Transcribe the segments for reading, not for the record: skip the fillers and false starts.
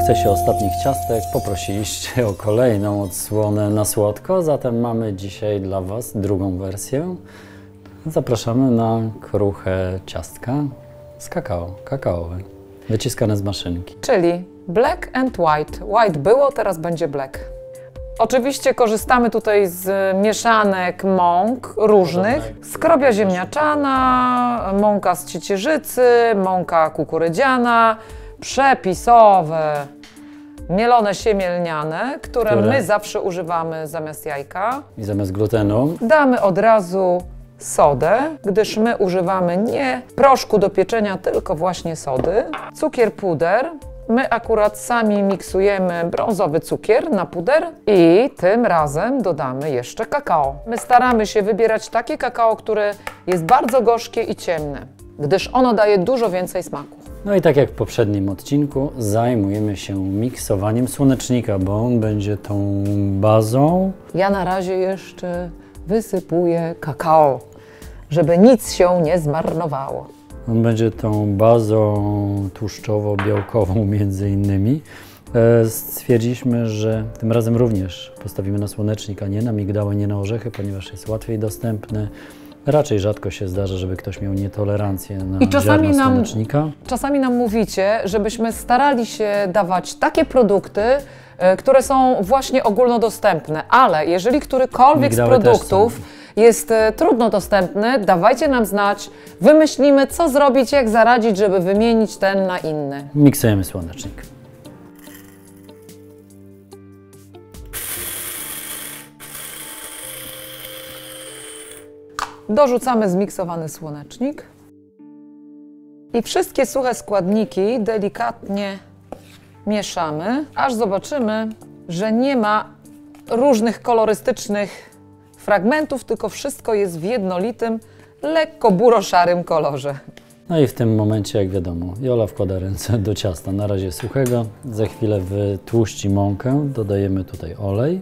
chce się ostatnich ciastek, poprosiliście o kolejną odsłonę na słodko, zatem mamy dzisiaj dla Was drugą wersję. Zapraszamy na kruche ciastka z kakao, kakaowe, wyciskane z maszynki. Czyli black and white. White było, teraz będzie black. Oczywiście korzystamy tutaj z mieszanek mąk różnych. Skrobia ziemniaczana, mąka z ciecierzycy, mąka kukurydziana, przepisowe mielone siemię lniane, które my zawsze używamy zamiast jajka. I zamiast glutenu Damy od razu sodę, gdyż my używamy nie proszku do pieczenia, tylko właśnie sody. Cukier puder. My akurat sami miksujemy brązowy cukier na puder i tym razem dodamy jeszcze kakao. My staramy się wybierać takie kakao, które jest bardzo gorzkie i ciemne, gdyż ono daje dużo więcej smaku. No i tak jak w poprzednim odcinku zajmujemy się miksowaniem słonecznika, bo on będzie tą bazą. Ja na razie jeszcze wysypuję kakao, żeby nic się nie zmarnowało. On będzie tą bazą tłuszczowo-białkową między innymi. Stwierdziliśmy, że tym razem również postawimy na słonecznik, a nie na migdały, nie na orzechy, ponieważ jest łatwiej dostępny. Raczej rzadko się zdarza, żeby ktoś miał nietolerancję na ziarno słonecznika. Czasami nam mówicie, żebyśmy starali się dawać takie produkty, które są właśnie ogólnodostępne, ale jeżeli którykolwiek z produktów jest trudno dostępny, dawajcie nam znać, wymyślimy, co zrobić, jak zaradzić, żeby wymienić ten na inny. Miksujemy słonecznik. Dorzucamy zmiksowany słonecznik i wszystkie suche składniki delikatnie mieszamy, aż zobaczymy, że nie ma różnych kolorystycznych fragmentów, tylko wszystko jest w jednolitym, lekko buro-szarym kolorze. No i w tym momencie, jak wiadomo, Jola wkłada ręce do ciasta, na razie suchego. Za chwilę wytłuści mąkę, dodajemy tutaj olej.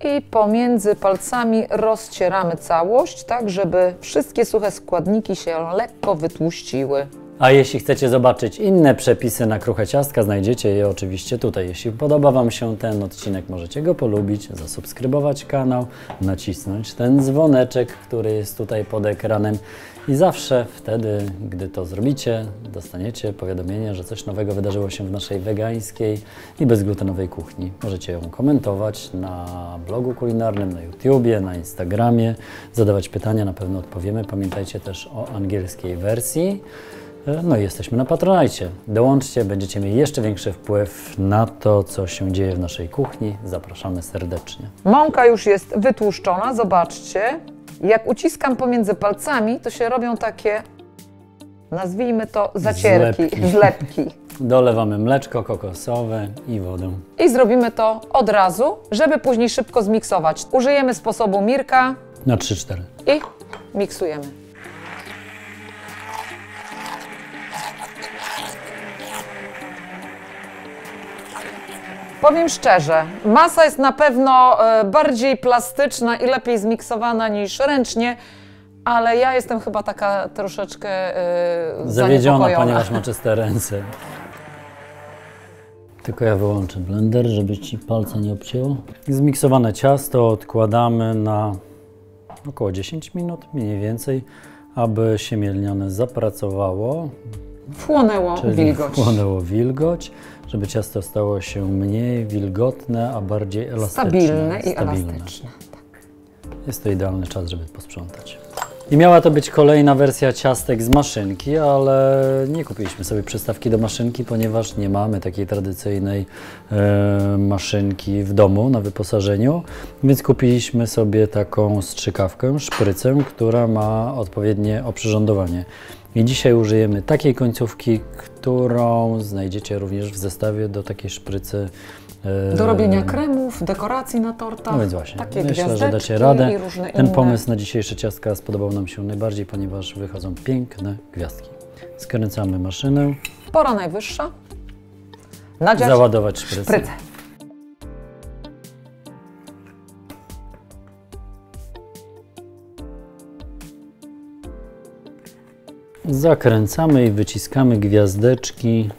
I pomiędzy palcami rozcieramy całość, tak żeby wszystkie suche składniki się lekko wytłuściły. A jeśli chcecie zobaczyć inne przepisy na kruche ciastka, znajdziecie je oczywiście tutaj. Jeśli podoba Wam się ten odcinek, możecie go polubić, zasubskrybować kanał, nacisnąć ten dzwoneczek, który jest tutaj pod ekranem i zawsze wtedy, gdy to zrobicie, dostaniecie powiadomienie, że coś nowego wydarzyło się w naszej wegańskiej i bezglutenowej kuchni. Możecie ją komentować na blogu kulinarnym, na YouTubie, na Instagramie, zadawać pytania, na pewno odpowiemy. Pamiętajcie też o angielskiej wersji. No i jesteśmy na Patronite. Dołączcie, będziecie mieli jeszcze większy wpływ na to, co się dzieje w naszej kuchni. Zapraszamy serdecznie. Mąka już jest wytłuszczona, zobaczcie. Jak uciskam pomiędzy palcami, to się robią takie, nazwijmy to, zacierki, zlepki. Dolewamy mleczko kokosowe i wodę. I zrobimy to od razu, żeby później szybko zmiksować. Użyjemy sposobu Mirka. Na 3-4. I miksujemy. Powiem szczerze, masa jest na pewno bardziej plastyczna i lepiej zmiksowana niż ręcznie, ale ja jestem chyba taka troszeczkę zawiedziona, ponieważ ma czyste ręce. Tylko ja wyłączę blender, żeby Ci palce nie obcięło. Zmiksowane ciasto odkładamy na około 10 minut, mniej więcej, aby siemię lniane zapracowało. Wchłonęło wilgoć. Wchłonęło wilgoć, żeby ciasto stało się mniej wilgotne, a bardziej elastyczne. Stabilne i elastyczne. Tak. Jest to idealny czas, żeby posprzątać. I miała to być kolejna wersja ciastek z maszynki, ale nie kupiliśmy sobie przystawki do maszynki, ponieważ nie mamy takiej tradycyjnej maszynki w domu na wyposażeniu, więc kupiliśmy sobie taką strzykawkę, szprycę, która ma odpowiednie oprzyrządowanie. I dzisiaj użyjemy takiej końcówki, którą znajdziecie również w zestawie do takiej szprycy. Do robienia kremów, dekoracji na tortach. No więc właśnie, takie myślę, że dacie radę. I różne Ten inne. pomysł na dzisiejsze ciastka spodobał nam się najbardziej, ponieważ wychodzą piękne gwiazdki. Skręcamy maszynę. Pora najwyższa. Nadziać Załadować szprycę. Zakręcamy i wyciskamy gwiazdeczki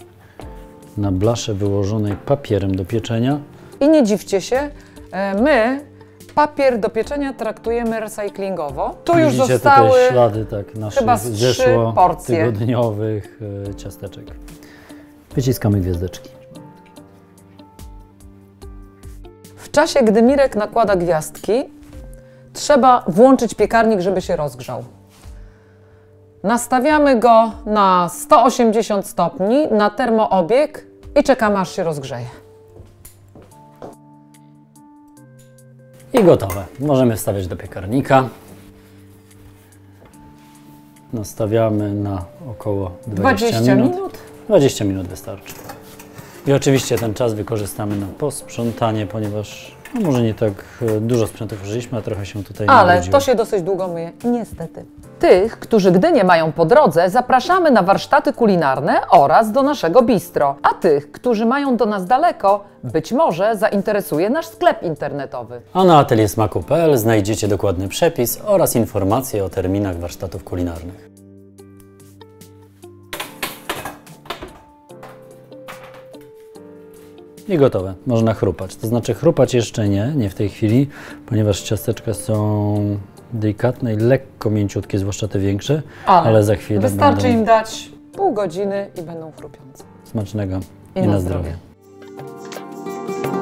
na blasze wyłożonej papierem do pieczenia. I nie dziwcie się, my papier do pieczenia traktujemy recyklingowo. Tu już Widzicie zostały tutaj ślady naszych chyba z 3 porcje tygodniowych ciasteczek. Wyciskamy gwiazdeczki. W czasie, gdy Mirek nakłada gwiazdki, trzeba włączyć piekarnik, żeby się rozgrzał. Nastawiamy go na 180 stopni, na termoobieg i czekamy, aż się rozgrzeje. I gotowe. Możemy wstawiać do piekarnika. Nastawiamy na około 20 minut. 20 minut wystarczy. I oczywiście ten czas wykorzystamy na posprzątanie, ponieważ może nie tak dużo sprzętów użyliśmy, a trochę się tutaj Ale narodziło. to się dosyć długo myje, niestety. Tych, którzy Gdynię mają po drodze, zapraszamy na warsztaty kulinarne oraz do naszego bistro. A tych, którzy mają do nas daleko, być może zainteresuje nasz sklep internetowy. A na ateliersmaku.pl znajdziecie dokładny przepis oraz informacje o terminach warsztatów kulinarnych. I gotowe. Można chrupać. To znaczy chrupać jeszcze nie w tej chwili, ponieważ ciasteczka są delikatne i lekko mięciutkie, zwłaszcza te większe, ale za chwilę wystarczy będą im dać pół godziny i będą chrupiące. smacznego I na zdrowie. zdrowie.